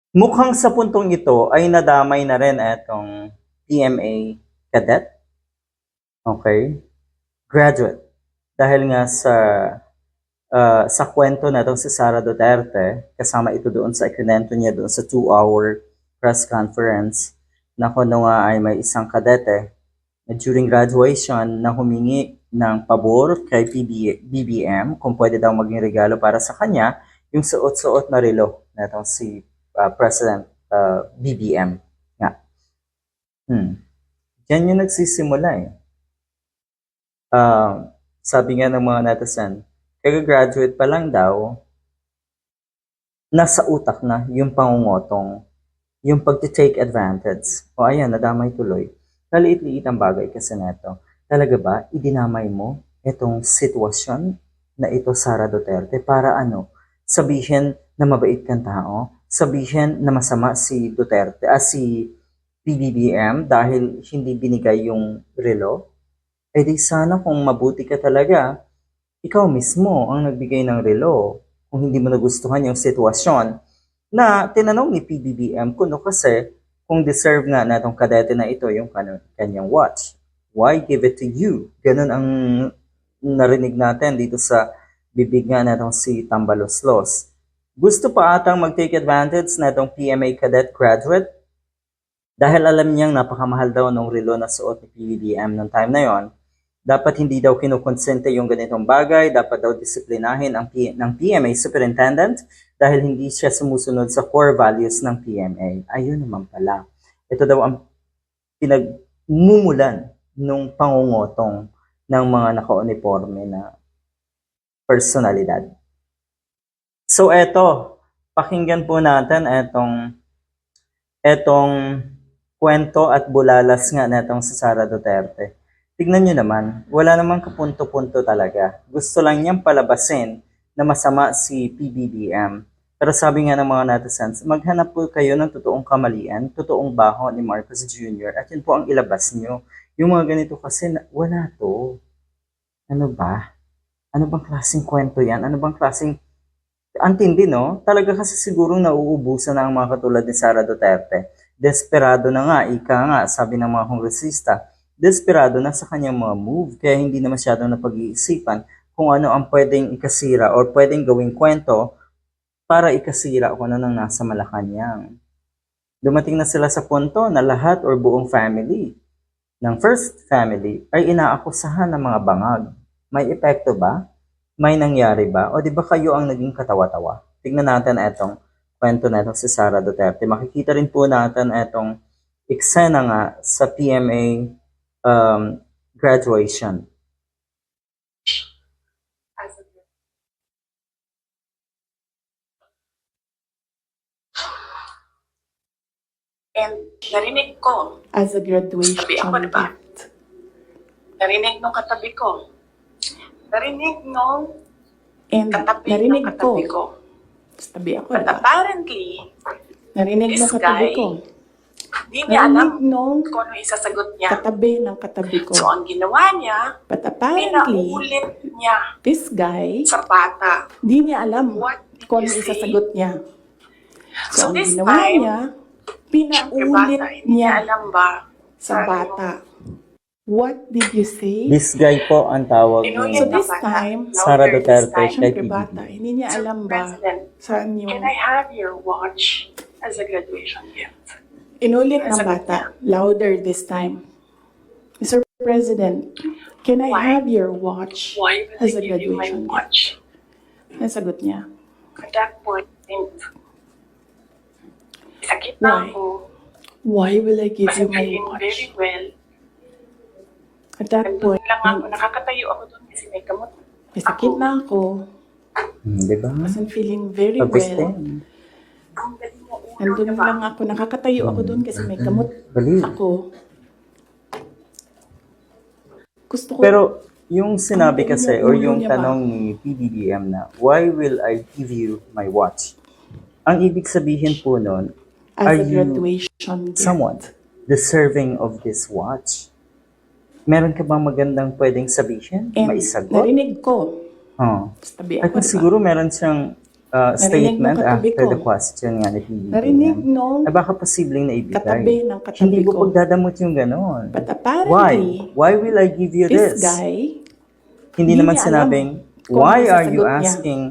Mukhang sa puntong ito ay nadamay na rin etong PMA cadet, okay? Graduate. Dahil nga sa kwento na si Sara Duterte, kasama ito doon sa ikinento niya doon sa 2-hour press conference na kuno nga ay may isang kadete na during graduation na humingi ng pabor kay BBM kung pwede daw maging regalo para sa kanya yung suot-suot na relo na itong si President BBM nga. Yan yung nagsisimula eh. Sabi nga ng mga netizen, kaya-graduate pa lang daw, nasa utak na yung pangungotong, yung pag-take advantage. O ayan, nadamay tuloy. Kaliit-liit ang bagay kasi neto. Talaga ba, idinamay mo itong sitwasyon na ito, Sara Duterte, para ano? Sabihin na mabait kang tao? Sabihin na masama si Duterte, si PBBM dahil hindi binigay yung relo? Eh di sana kung mabuti ka talaga, ikaw mismo ang nagbigay ng relo kung hindi mo nagustuhan yung sitwasyon na tinanong ni PBBM kuno kasi kung deserve nga na itong kadete na ito yung kanyang watch. Why give it to you? Ganun ang narinig natin dito sa bibig nga na itong si Tambaloslos. Gusto pa atang mag-take advantage na itong PMA cadet graduate dahil alam niyang napakamahal daw nung relo na suot ni PBBM noong time na yon. Dapat hindi daw kinukonsente yung ganitong bagay, dapat daw disiplinahin ng PMA superintendent dahil hindi siya sumusunod sa core values ng PMA. Ayun naman pala. Ito daw ang pinagmumulan ng pangungotong ng mga naka-uniforme na personalidad. So eto, pakinggan po natin etong kwento at bulalas nga netong si Sara Duterte. Tignan nyo naman, wala namang kapunto-punto talaga. Gusto lang niyang palabasin na masama si PBBM. Pero sabi nga ng mga netizens, maghanap po kayo ng totoong kamalian, totoong baho ni Marcos Jr. At yun po ang ilabas nyo. Yung mga ganito kasi, wala to. Ano ba? Ano bang klaseng kwento yan? Ano bang klaseng... Antindi, no? Talaga kasi siguro nauubusan na ang mga katulad ni Sara Duterte. Desperado na nga, ika nga, sabi ng mga kongresista, desperado na sa kanyang mga move kaya hindi na masyadong napag-iisipan kung ano ang pwedeng ikasira or pwedeng gawing kwento para ikasira kung ano nang nasa Malacanang. Dumating na sila sa punto na lahat or buong family ng first family ay inaakusahan ng mga bangag. May epekto ba? May nangyari ba? O di ba kayo ang naging katawa-tawa? Tingnan natin etong kwento na itong si Sara Duterte. Makikita rin po natin etong eksena nga sa PMA graduation. And narinig ko, as a graduation sabi ako, diba? gift. Narinig nung katabi ko. Narinig nung And katabi narinig nung katabi ko, ko. tabi ako, But diba? apparently, Narinig this nung katabi guy, ko. di niya Narinig alam nung kung ano isasagot niya. katabi ng katabi ko. So, ang ginawa niya, But apparently, pinaulit niya this guy, sa bata. di niya alam What did kung you ano say? isasagot niya. So, So, ang this ginawa time, niya, syempre pinaulit bata, hindi niya niya alam ba? sa bata. What did you say? This guy po ang tawag So ni this time, Sara Duterte kay syempre PBBM. bata, hindi niya alam ba President, saan yung can I have your watch as a graduation gift? inulit ng bata, louder this time. Mr. President, can I Why? have your watch Why would as I a give you my graduation gift? watch? Nasagot niya. At that point, sakit na Why? ako. Why will I give you I'm my feeling watch? very well. At that Nandun point, lang ako, nakakatayo ako doon kasi may gamot. may sakit na ako. Diba? Wasn't feeling very well. Pag-extend. Ang galing mo ulo, Nandun diba? lang ako, nakakatayo ako doon kasi may gamot Bali. ako. Gusto ko, Pero yung sinabi Ang kasi galing or ng ulo yung niya ba? tanong ni PBBM na, why will I give you my watch? Ang ibig sabihin po nun, are as a you graduation gift. someone deserving of this watch? Meron ka bang magandang pwedeng sabihin? And Maisagot? narinig ko, Oh. tabi At ako, diba? siguro meron siyang statement nung katabi after ko. the question nga ni PBBM Narinig nung na baka posibleng katabi naibigay. ng katabi Hindi ko ko. pagdadamot yung ganon. But Why? apparently, Why will I give you this this? guy, Hindi naman niya alam sinabing, kung why ano are you sasagot niya. asking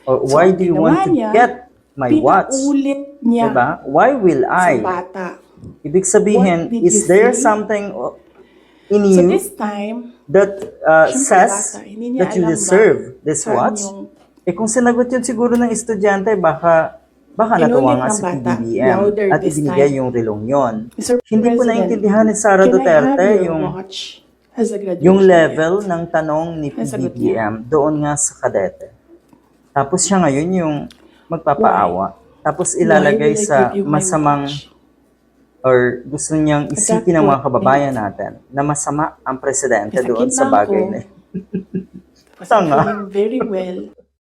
or So, why ang do you ginawa want to niya, get my watch? pinaulit niya Diba? Why will sa I? bata. Ibig sabihin, What did is you there say? something in So you this time, that syempre says bata, hindi niya that you alam ba deserve this saan watch? yung Kung sinagot yun siguro ng estudyante, baka natuwa Inulit nga ng si bata, PBBM louder at this ibinigay time. yung relong yon. Mr. Hindi ko President, naintindihan ni Sara can I have Duterte your yung watch as a graduation yung gift? level ng tanong ni Nasagot PBBM doon nga sa kadete. Tapos siya ngayon yung magpapaawa. Tapos ilalagay Why will I sa give you my masamang watch? or gusto niyang At isipin that ng mga point, kababayan natin na masama ang presidente Nasakit doon sa na bagay ako. na Was Tanga. feeling very well.